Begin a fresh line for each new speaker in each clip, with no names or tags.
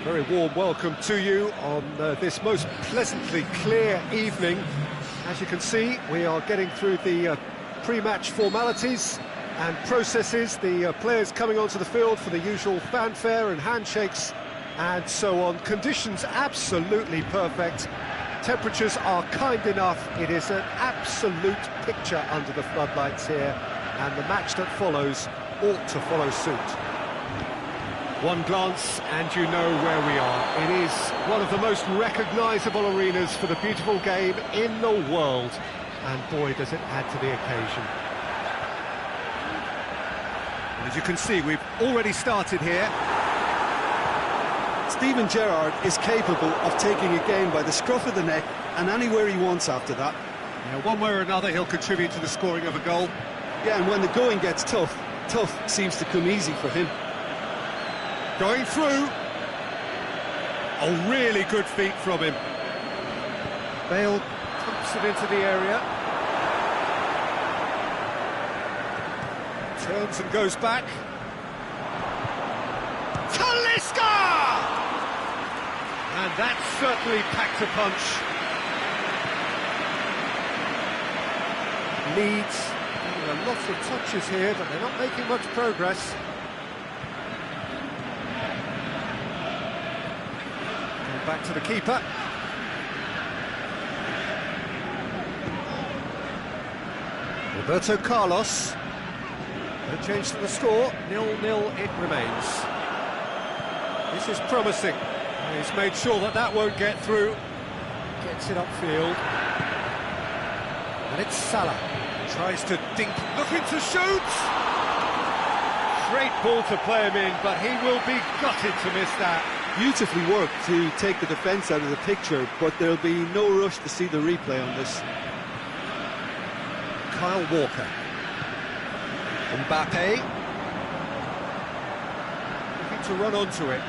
very warm welcome to you on this most pleasantly clear evening. As you can see, we are getting through the pre-match formalities and processes, the players coming onto the field for the usual fanfare and handshakes and so on. Conditions absolutely perfect. Temperatures are kind enough. It is an absolute picture under the floodlights here, and the match that follows ought to follow suit. One glance and you know where we are. It is one of the most recognisable arenas for the beautiful game in the world, and boy does it add to the occasion. And as you can see, we've already started here.
Steven Gerrard is capable of taking a game by the scruff of the neck and anywhere he wants after that.
Yeah, one way or another he'll contribute to the scoring of a goal.
Yeah, and when the going gets tough, tough seems to come easy for him.
Going through. Oh, really good feet from him. Bale pumps it into the area. Turns and goes back. Talisca! And that certainly packed a punch. Leeds getting a lot of touches here, but they're not making much progress. Going back to the keeper. Roberto Carlos. No change to the score. 0-0 it remains. This is promising. He's made sure that that won't get through. Gets it upfield. And it's Salah. Tries to dink, looking to shoot! Great ball to play him in, but he will be gutted to miss that.
Beautifully worked to take the defence out of the picture, but there'll be no rush to see the replay on this.
Kyle Walker. Mbappe. Looking to run onto it.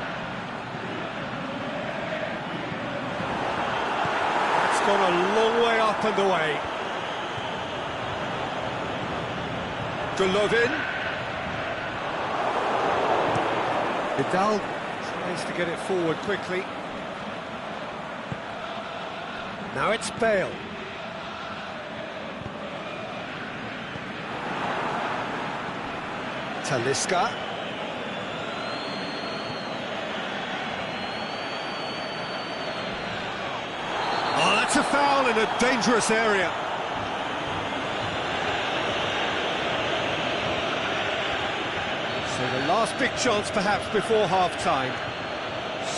It's gone a long way up and away. Golovin. Vidal tries to get it forward quickly. Now it's Bale. Talisca. Oh, that's a foul in a dangerous area. So the last big chance perhaps before half-time.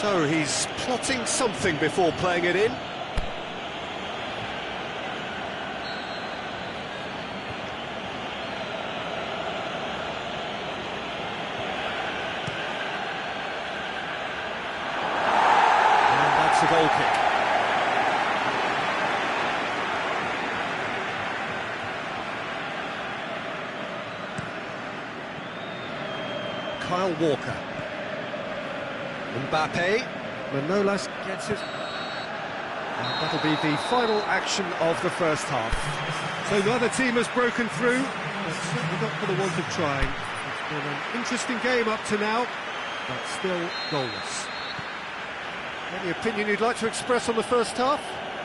So he's plotting something before playing it in. And that's a goal kick. Kyle Walker. Mbappe. Manolas gets it. And that'll be the final action of the first half. So neither team has broken through, but certainly not for the want of trying. It's been an interesting game up to now, but still goalless. Any opinion you'd like to express on the first half?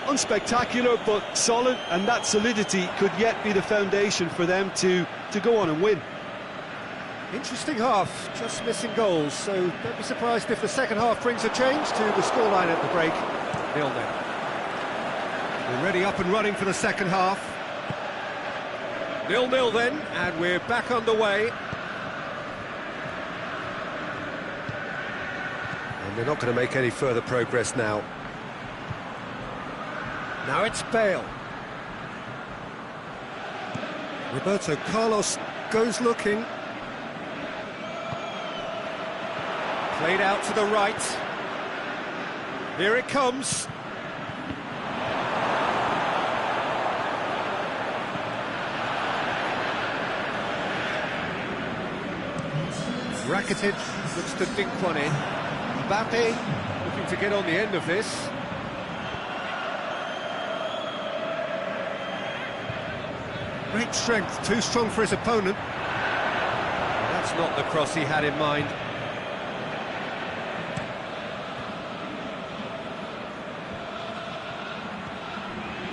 Unspectacular, but solid, and that solidity could yet be the foundation for them to go on and win.
Interesting half, just missing goals, so don't be surprised if the second half brings a change to the scoreline at the break. 0-0. Already up and running for the second half. 0-0 then, and we're back underway. And they're not going to make any further progress now. Now it's Bale. Roberto Carlos goes looking. Played out to the right. Here it comes. Rakitic looks to dink one in. Mbappe looking to get on the end of this. Great strength, too strong for his opponent. That's not the cross he had in mind.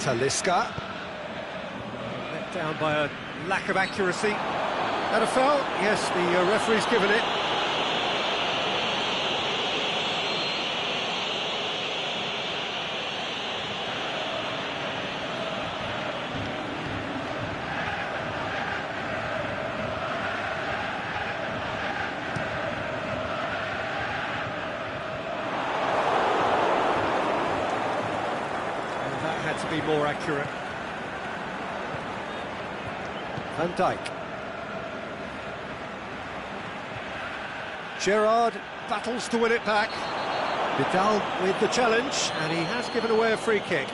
Talisca. Let down by a lack of accuracy. And a foul? Yes, the referee's given it. Had to be more accurate. Van Dijk. Gerrard battles to win it back. Vidal with the challenge, and he has given away a free kick.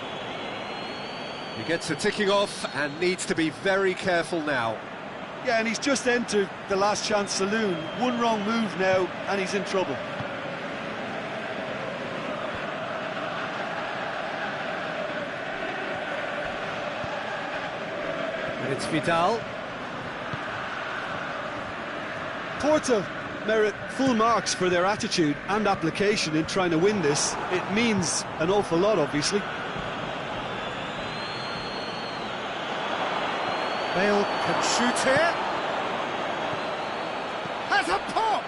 He gets a ticking off and needs to be very careful now.
Yeah, and he's just entered the last chance saloon. One wrong move now, and he's in trouble.
And it's Vidal.
Porto merit full marks for their attitude and application in trying to win this. It means an awful lot, obviously.
Bale can shoot here. Has a pop!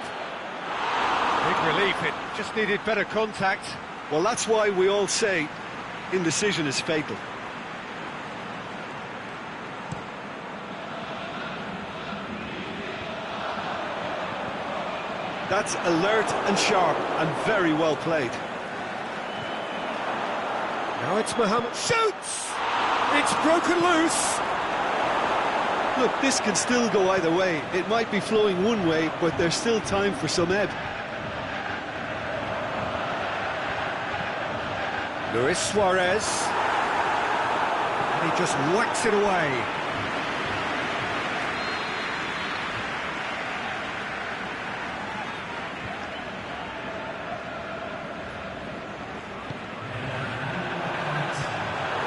Big relief, it just needed better contact.
Well, that's why we all say indecision is fatal. That's alert and sharp and very well played.
Now it's Mohamed. Shoots! It's broken loose.
Look, this can still go either way. It might be flowing one way, but there's still time for some ebb.
Luis Suarez. And he just whacks it away.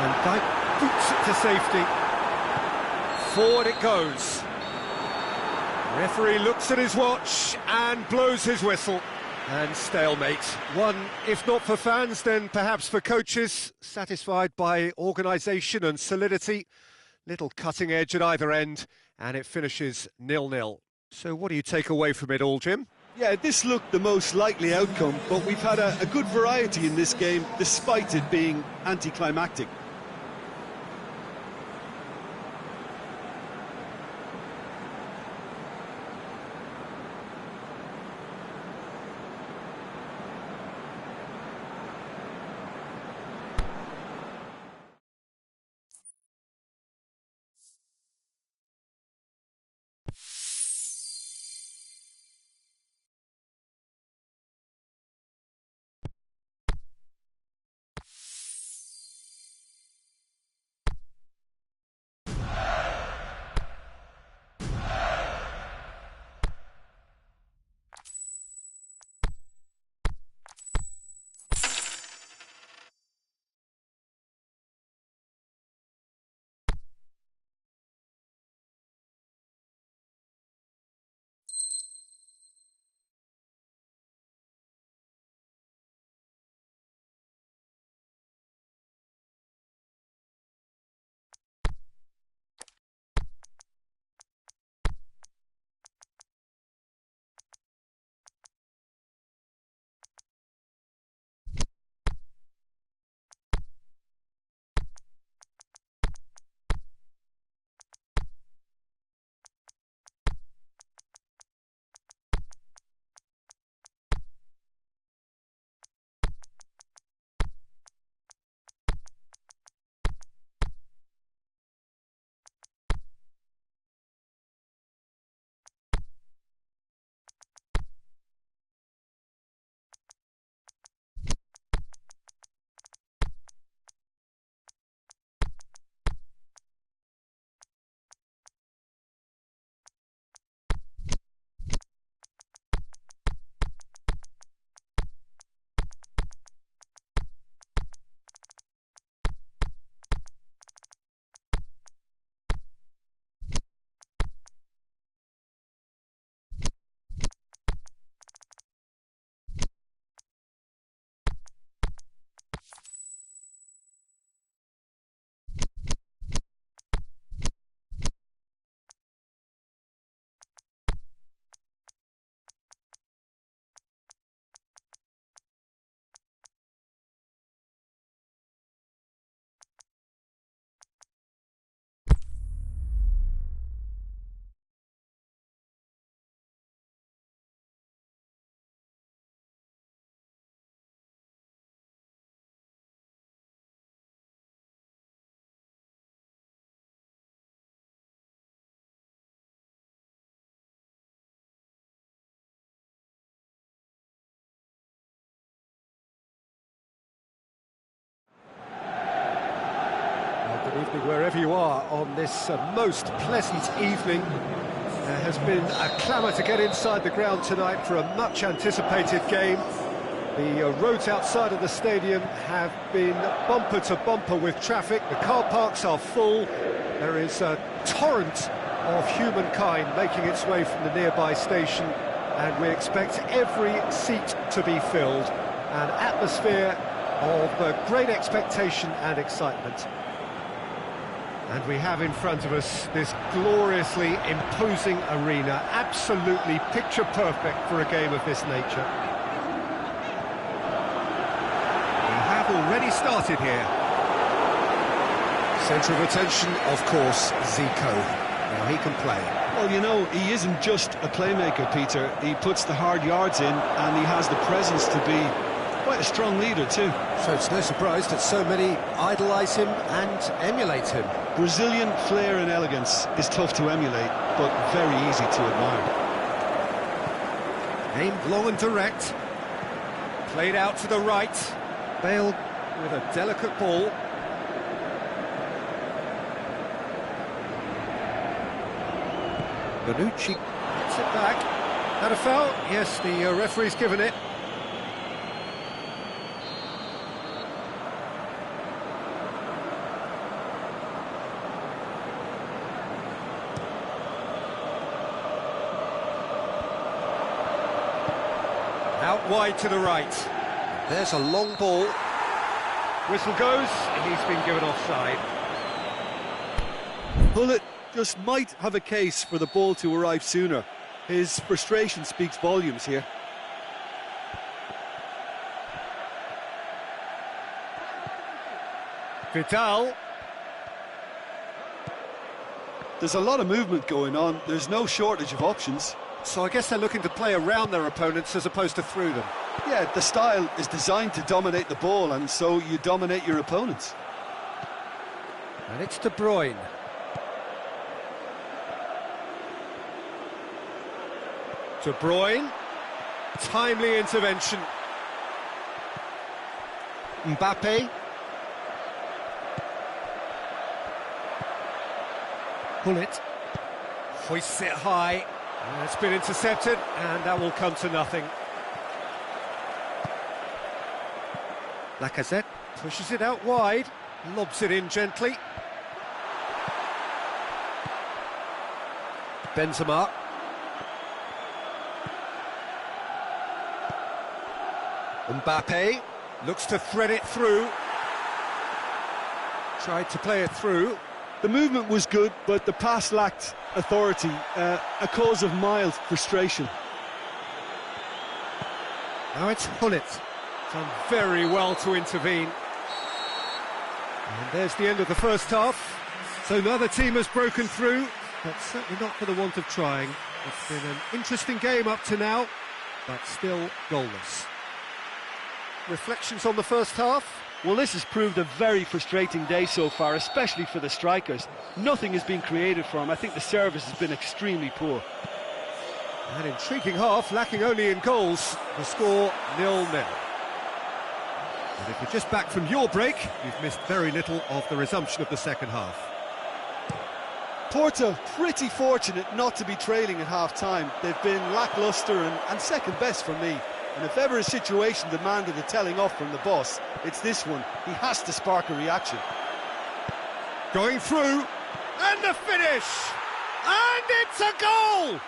And Dijk boots it to safety. Forward it goes. Referee looks at his watch and blows his whistle. And stalemate. One, if not for fans, then perhaps for coaches, satisfied by organisation and solidity. Little cutting edge at either end, and it finishes 0-0. So what do you take away from it all, Jim?
Yeah, this looked the most likely outcome, but we've had a good variety in this game, despite it being anticlimactic.
evening, wherever you are on this most pleasant evening. There has been a clamour to get inside the ground tonight for a much-anticipated game. The roads outside of the stadium have been bumper to bumper with traffic. The car parks are full. There is a torrent of humankind making its way from the nearby station, and we expect every seat to be filled. An atmosphere of great expectation and excitement. And we have in front of us this gloriously imposing arena, absolutely picture perfect for a game of this nature. We have already started here. Centre of attention, of course, Zico. Now he can play.
Well, you know, he isn't just a playmaker, Peter. He puts the hard yards in, and he has the presence to be quite a strong leader too.
So it's no surprise that so many idolise him and emulate him.
Brazilian flair and elegance is tough to emulate, but very easy to admire.
Aimed long and direct. Played out to the right. Bale with a delicate ball. Bonucci gets it back. Had a foul? Yes, the referee's given it. Out wide to the right. There's a long ball. Whistle goes, he's been given offside.
Hullet just might have a case for the ball to arrive sooner. His frustration speaks volumes here.
Vidal.
There's a lot of movement going on. There's no shortage of options.
So I guess they're looking to play around their opponents as opposed to through them.
Yeah, the style is designed to dominate the ball, and so you dominate your opponents.
And it's De Bruyne. De Bruyne. Timely intervention. Mbappe. Hullet. Hoists it high. It's been intercepted, and that will come to nothing. Lacazette pushes it out wide, lobs it in gently. Benzema. Mbappe looks to thread it through. Tried to play it through.
The movement was good, but the pass lacked authority, a cause of mild frustration.
Now it's Hullet. Done very well to intervene. And there's the end of the first half. So neither team has broken through, but certainly not for the want of trying. It's been an interesting game up to now, but still goalless. Reflections on the first half?
Well, this has proved a very frustrating day so far, especially for the strikers. Nothing has been created for them. I think the service has been extremely poor.
An intriguing half, lacking only in goals. The score 0-0. And if you're just back from your break, you've missed very little of the resumption of the second half.
Porto pretty fortunate not to be trailing at half-time. They've been lacklustre and second best for me. And if ever a situation demanded a telling off from the boss, it's this one. He has to spark a reaction.
Going through, and the finish! And it's a goal!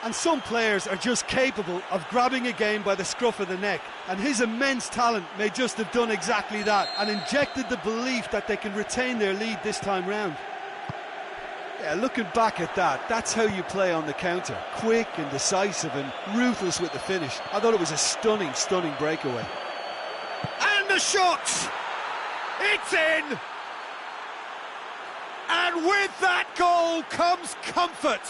And some players are just capable of grabbing a game by the scruff of the neck, and his immense talent may just have done exactly that and injected the belief that they can retain their lead this time round. Yeah, looking back at that, that's how you play on the counter. Quick and decisive and ruthless with the finish. I thought it was a stunning, stunning breakaway.
And the shot! It's in! And with that goal comes comfort!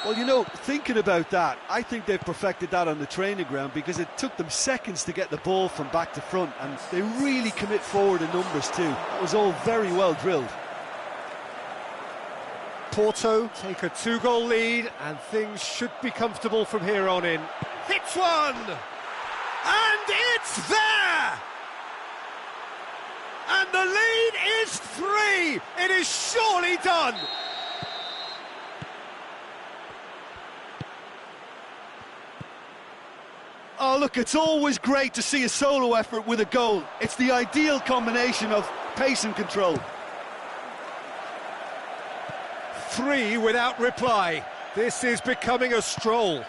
Well, you know, thinking about that, I think they've perfected that on the training ground because it took them seconds to get the ball from back to front, and they really commit forward in numbers too. That was all very well drilled.
Porto take a 2-goal lead, and things should be comfortable from here on in. Hits one! And it's there! And the lead is 3! It is surely done!
Oh, look, it's always great to see a solo effort with a goal. It's the ideal combination of pace and control.
3 without reply. This is becoming a stroll.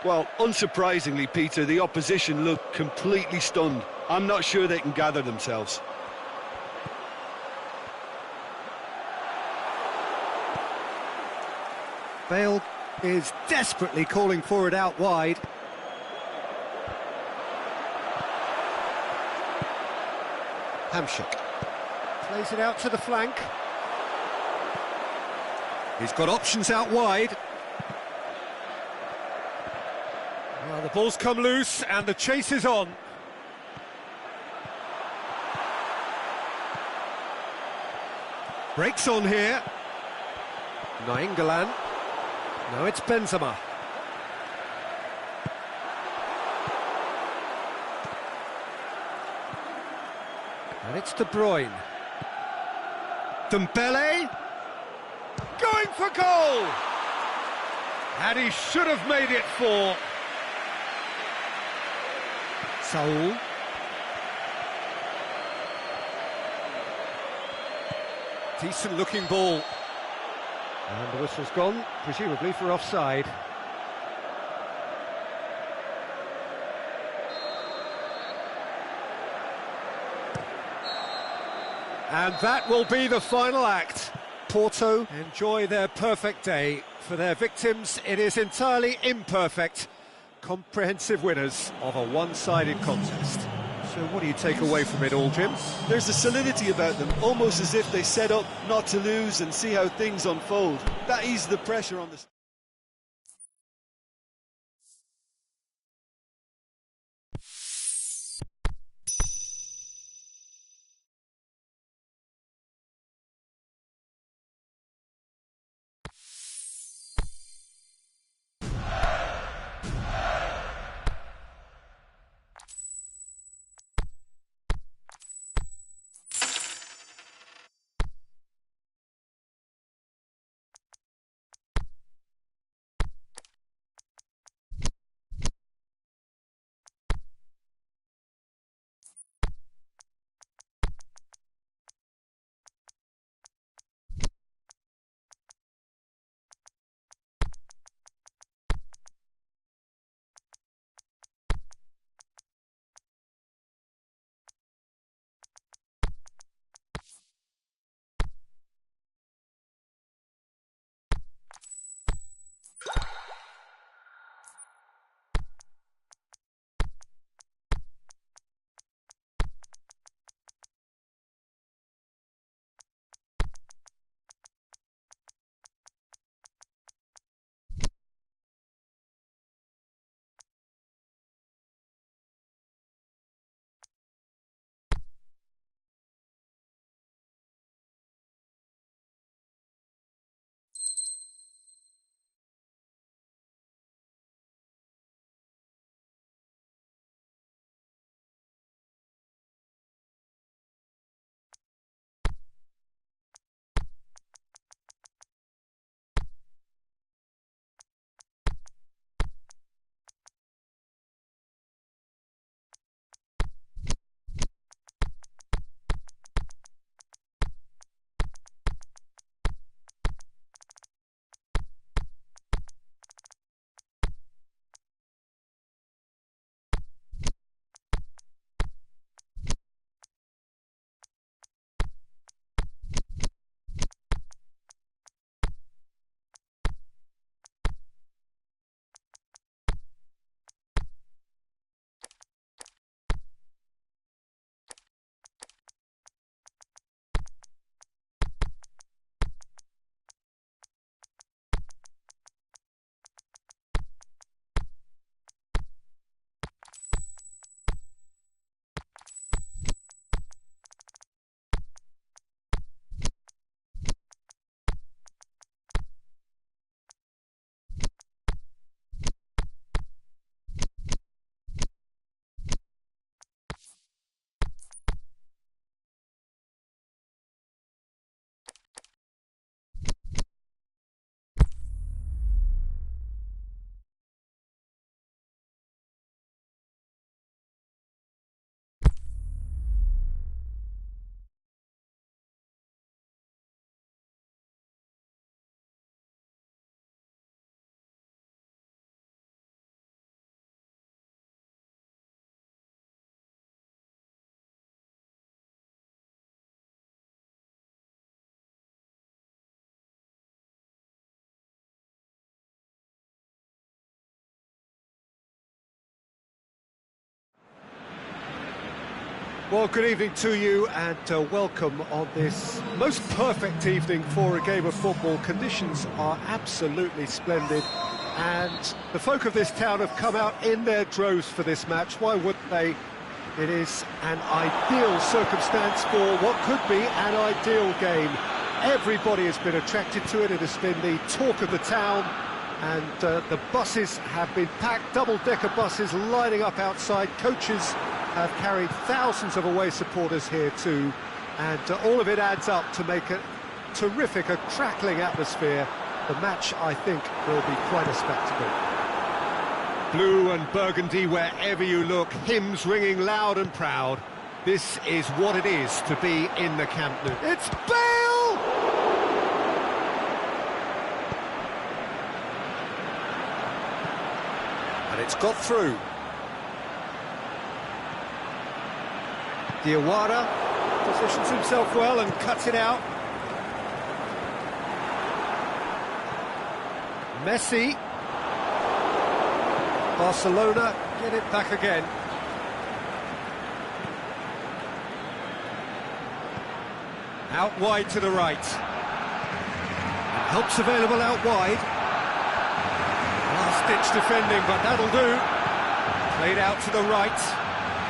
Well, unsurprisingly, Peter, the opposition look completely stunned. I'm not sure they can gather themselves.
Bale is desperately calling for it out wide. Hamshik plays it out to the flank. He's got options out wide. Well, the ball's come loose and the chase is on. Breaks on here. Nainggolan. No, it's Benzema. And it's De Bruyne. Dembele. Going for goal! And he should have made it 4. Saul. Decent looking ball. And the whistle's gone, presumably for offside. And that will be the final act. Porto enjoy their perfect day. For their victims, it is entirely imperfect. Comprehensive winners of a one-sided contest. So what do you take away from it all, Jim?
There's a solidity about them, almost as if they set up not to lose and see how things unfold. That eases the pressure on the...
Well, good evening to you and welcome on this most perfect evening for a game of football. Conditions are absolutely splendid and the folk of this town have come out in their droves for this match. Why wouldn't they? It is an ideal circumstance for what could be an ideal game. Everybody has been attracted to it. It has been the talk of the town, and the buses have been packed, double-decker buses lining up outside. Coaches have carried thousands of away supporters here too, and all of it adds up to make a terrific, a crackling atmosphere. The match, I think, will be quite a spectacle. Blue and burgundy wherever you look, hymns ringing loud and proud. This is what it is to be in the Camp Nou. It's Bale! And it's got through. Diawara positions himself well and cuts it out. Messi. Barcelona get it back again. Out wide to the right. And help's available out wide. Last-ditch defending, but that'll do. Played out to the right.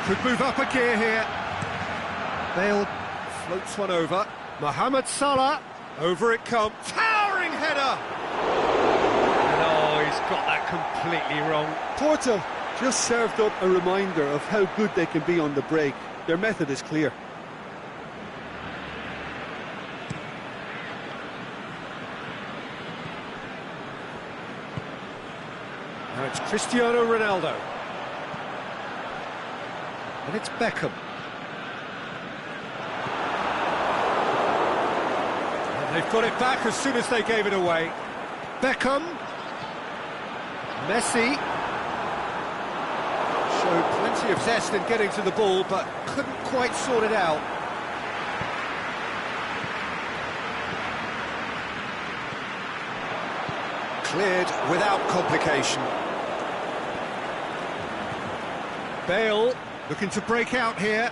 Could move up a gear here. Bale floats one over. Mohamed Salah. Over it comes. Towering header! No, he's got that completely wrong.
Porto just served up a reminder of how good they can be on the break. Their method is clear.
Now it's Cristiano Ronaldo. And it's Beckham. And they've got it back as soon as they gave it away. Beckham. Messi. Showed plenty of zest in getting to the ball, but couldn't quite sort it out. Cleared without complication. Bale looking to break out here.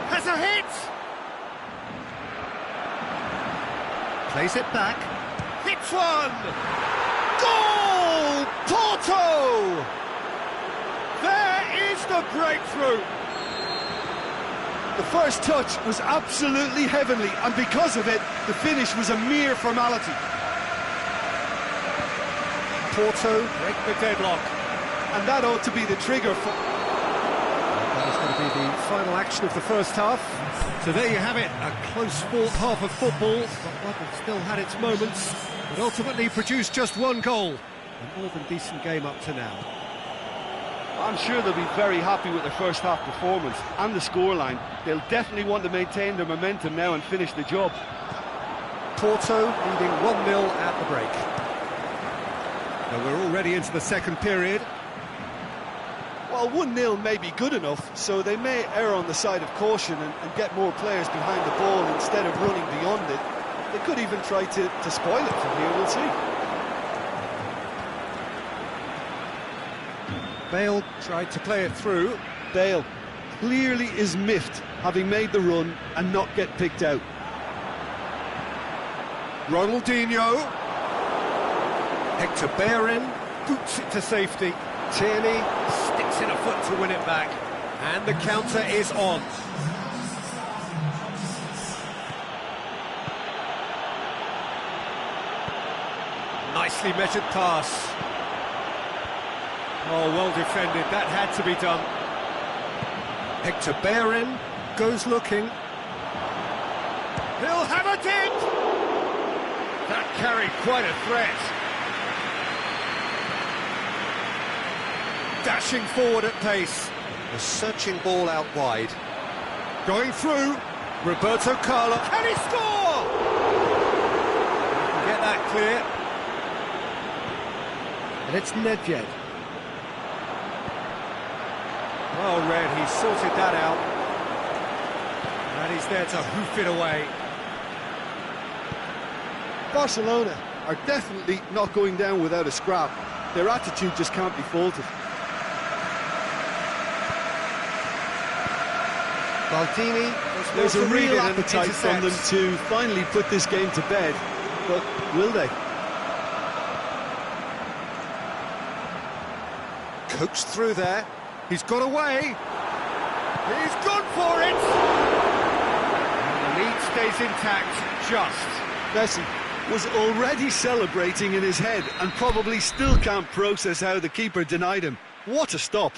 Has a hit! Plays it back. Hits one! Goal! Porto! There is the breakthrough!
The first touch was absolutely heavenly, and because of it, the finish was a mere formality.
Porto break the deadlock.
And that ought to be the trigger for...
That is going to be the final action of the first half. So there you have it, a close fought half of football, but one that still had its moments, but ultimately produced just one goal. A more than decent game up to now.
I'm sure they'll be very happy with their first half performance and the scoreline. They'll definitely want to maintain their momentum now and finish the job.
Porto leading 1-0 at the break. Now we're already into the second period.
Well, 1-0 may be good enough, so they may err on the side of caution and get more players behind the ball instead of running beyond it. They could even try to spoil it from here, we'll see.
Bale tried to play it through.
Bale clearly is miffed, having made the run and not get picked out.
Ronaldinho. Hector Bellerin boots it to safety. Tierney sticks in a foot to win it back. And the counter is on. Nicely measured pass. Oh, well defended, that had to be done. Hector Bellerin goes looking. He'll have it in! That carried quite a threat. Dashing forward at pace. A searching ball out wide. Going through. Roberto Carlos. Can he score? Get that clear. And it's Nedved. Well read, he sorted that out. And he's there to hoof it away.
Barcelona are definitely not going down without a scrap. Their attitude just can't be faulted.
Baldini,
there's a real appetite from them to finally put this game to bed, but will they?
Coaxed through there, he's got away, he's gone for it! And the lead stays intact, just.
Messi was already celebrating in his head and probably still can't process how the keeper denied him. What a stop!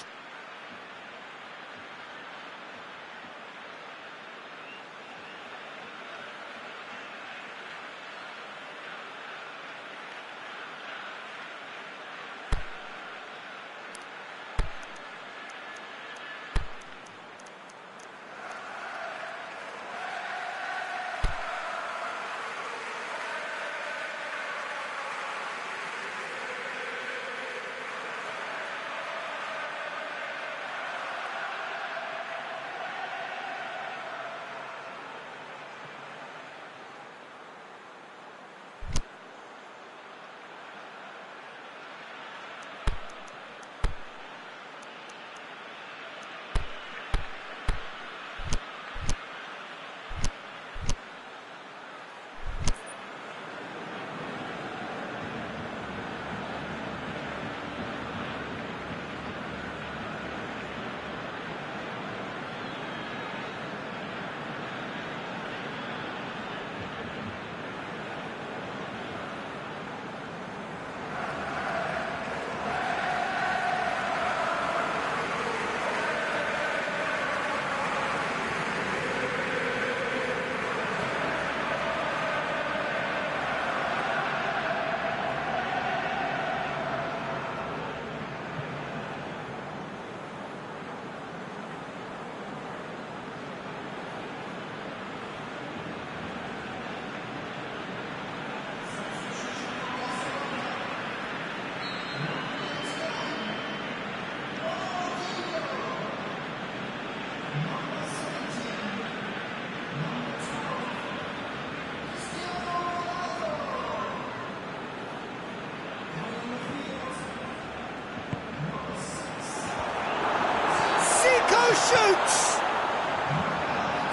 Shoots!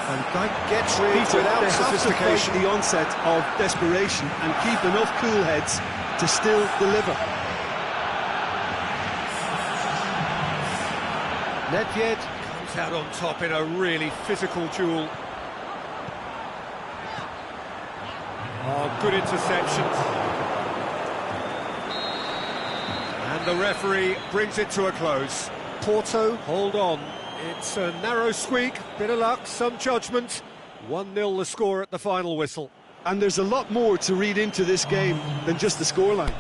And Dyke gets rid without sophistication.
The onset of desperation and keep enough cool heads to still deliver.
Nedved comes out on top in a really physical duel. Oh, good interception. And the referee brings it to a close. Porto, hold on. It's a narrow squeak, bit of luck, some judgment. 1-0 the score at the final whistle.
And there's a lot more to read into this game than just the scoreline.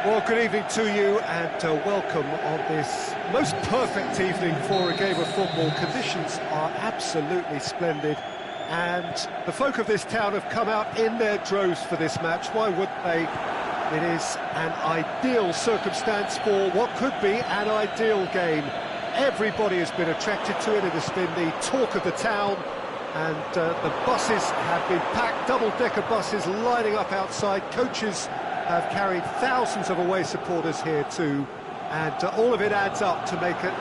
Well, good evening to you and welcome on this most perfect evening for a game of football. Conditions are absolutely splendid and the folk of this town have come out in their droves for this match. Why wouldn't they? It is an ideal circumstance for what could be an ideal game. Everybody has been attracted to it. It has been the talk of the town, and the buses have been packed, double-decker buses lining up outside. Coaches have carried thousands of away supporters here too, and all of it adds up to make a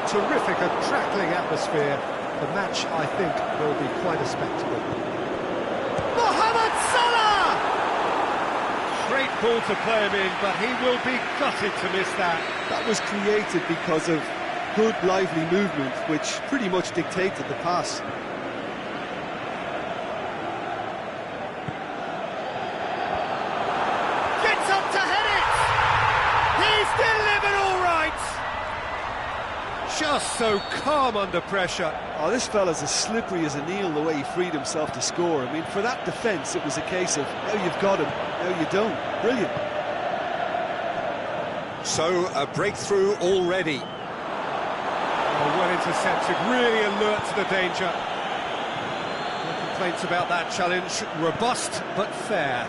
terrific, crackling atmosphere. The match, I think, will be quite a spectacle.
Mohamed Salah!
Great ball to play him in, but he will be gutted to miss that.
That was created because of good, lively movement, which pretty much dictated the pass.
Just so calm under pressure.
Oh, this fella's as slippery as an eel the way he freed himself to score. I mean, for that defence, it was a case of, now you've got him, now you don't. Brilliant.
So, a breakthrough already. Oh, well intercepted, really alert to the danger. No complaints about that challenge. Robust, but fair.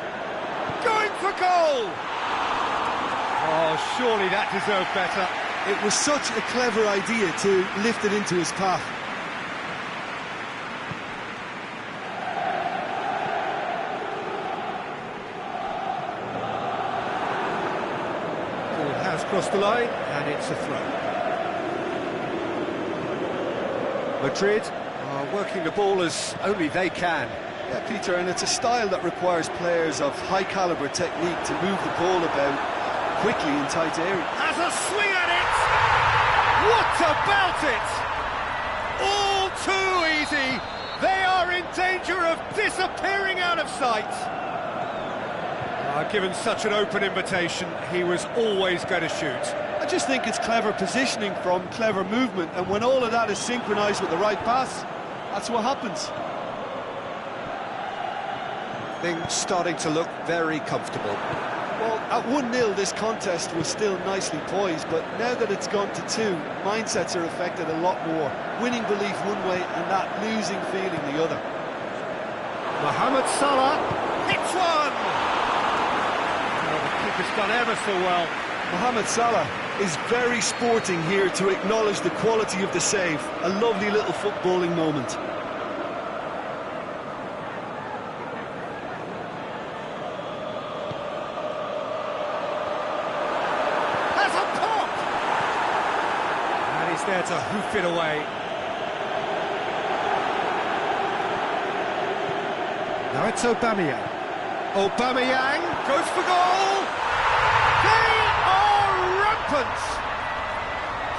Going for goal! Oh, surely that deserved better.
It was such a clever idea to lift it into his path.
Ball has crossed the line, and it's a throw. Madrid are working the ball as only they can.
Yeah, Peter, and it's a style that requires players of high-caliber technique to move the ball about quickly in tight areas.
Has a swing at it! What about it? All too easy. They are in danger of disappearing out of sight. Given such an open invitation, he was always going to shoot.
I just think it's clever positioning from clever movement, and when all of that is synchronised with the right pass, that's what happens.
Things starting to look very comfortable.
Well, at 1-0 this contest was still nicely poised, but now that it's gone to 2, mindsets are affected a lot more. Winning belief one way and that losing feeling the other.
Mohamed Salah hits one! Oh, the keeper's done ever so well.
Mohamed Salah is very sporting here to acknowledge the quality of the save. A lovely little footballing moment.
There to hoof it away. Now it's Aubameyang. Aubameyang goes for goal. They are rampant.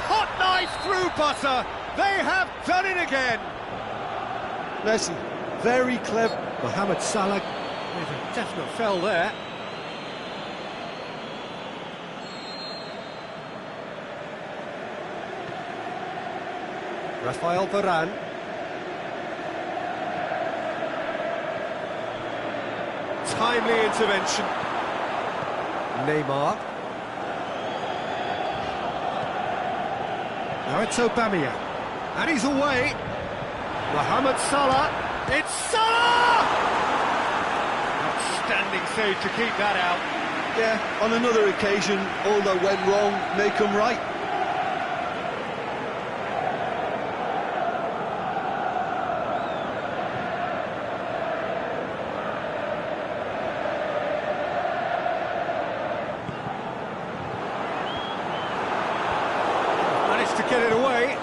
Hot knife through butter. They have done it again.
Messi, very clever.
Mohamed Salah with a definite fell there. Rafael Varane. Timely intervention. Neymar. Now it's Aubameyang. And he's away. Mohamed Salah. It's Salah! Outstanding save to keep that out.
Yeah, on another occasion, all that went wrong may come right.
To get it away.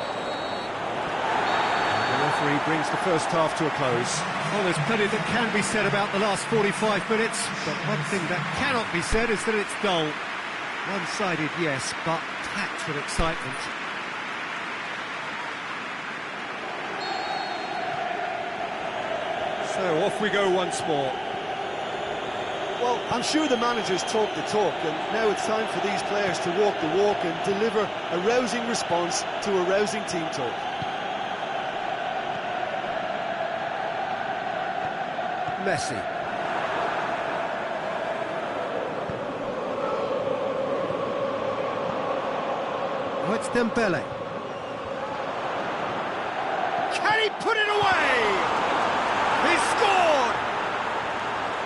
The referee brings the first half to a close. Well, there's plenty that can be said about the last 45 minutes, but one thing that cannot be said is that it's dull. One-sided, yes, but packed with excitement. So off we go once more.
Well, I'm sure the managers talk the talk, and now it's time for these players to walk the walk and deliver a rousing response to a rousing team talk.
Messi. That's Dembele.
Can he put it away? He scored!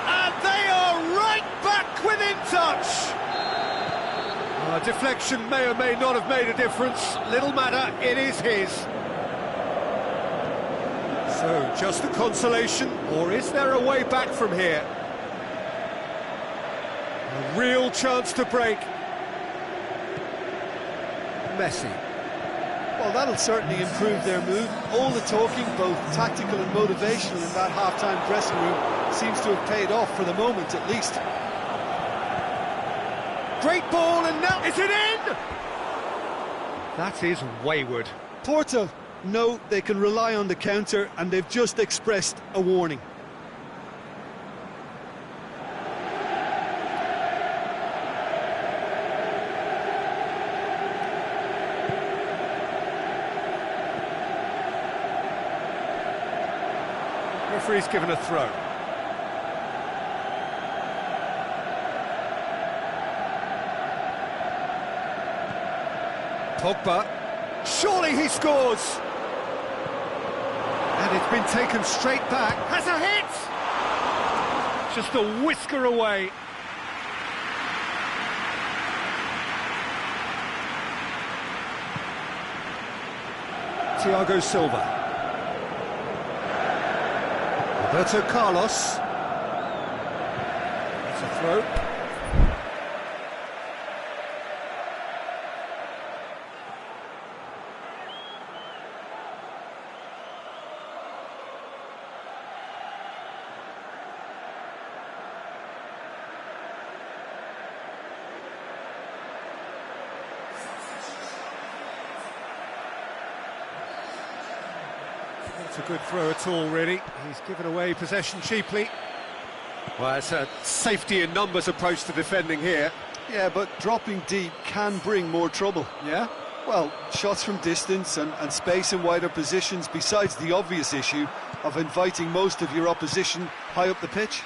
And they are right back within touch!
Deflection may or may not have made a difference. Little matter, it is his. So, just a consolation, or is there a way back from here? A real chance to break. Messi.
Well, that'll certainly improve their mood. All the talking, both tactical and motivational, in that half-time dressing room seems to have paid off for the moment, at least. Great ball, and now is it in?
That is wayward.
Porto know they can rely on the counter, and they've just expressed a warning.
Referee's given a throw. Pogba. Surely he scores! And it's been taken straight back. Has a hit! Just a whisker away. Thiago Silva. Roberto Carlos. It's a throw. Not a good throw at all, really. He's given away possession cheaply. Well, it's a safety in numbers approach to defending here.
Yeah, but dropping deep can bring more trouble.
Yeah?
Well, shots from distance and space in wider positions, besides the obvious issue of inviting most of your opposition high up the pitch.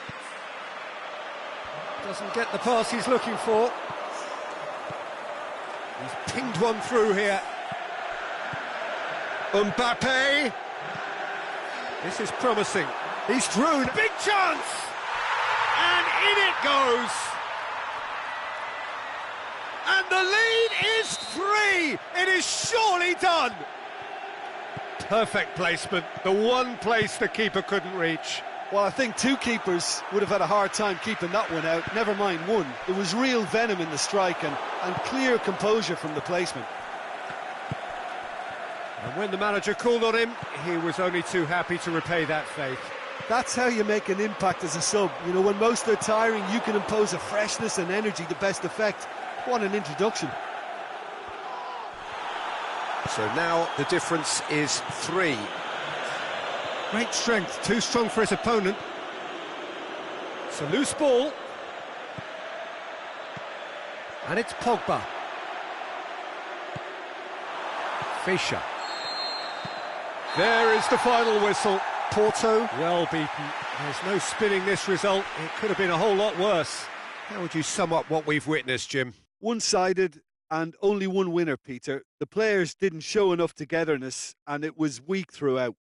Doesn't get the pass he's looking for. He's pinged one through here. Mbappe. This is promising. He's through. Big chance! And in it goes! And the lead is 3! It is surely done! Perfect placement. The one place the keeper couldn't reach.
Well, I think two keepers would have had a hard time keeping that one out, never mind one. There was real venom in the strike and clear composure from the placement.
And when the manager called on him, he was only too happy to repay that faith.
That's how you make an impact as a sub. You know, when most are tiring, you can impose a freshness and energy to best effect. What an introduction.
So now the difference is 3. Great strength, too strong for his opponent. It's a loose ball. And it's Pogba. Fischer. There is the final whistle. Porto, well beaten. There's no spinning this result. It could have been a whole lot worse. How would you sum up what we've witnessed, Jim?
One-sided and only one winner, Peter. The players didn't show enough togetherness and it was weak throughout.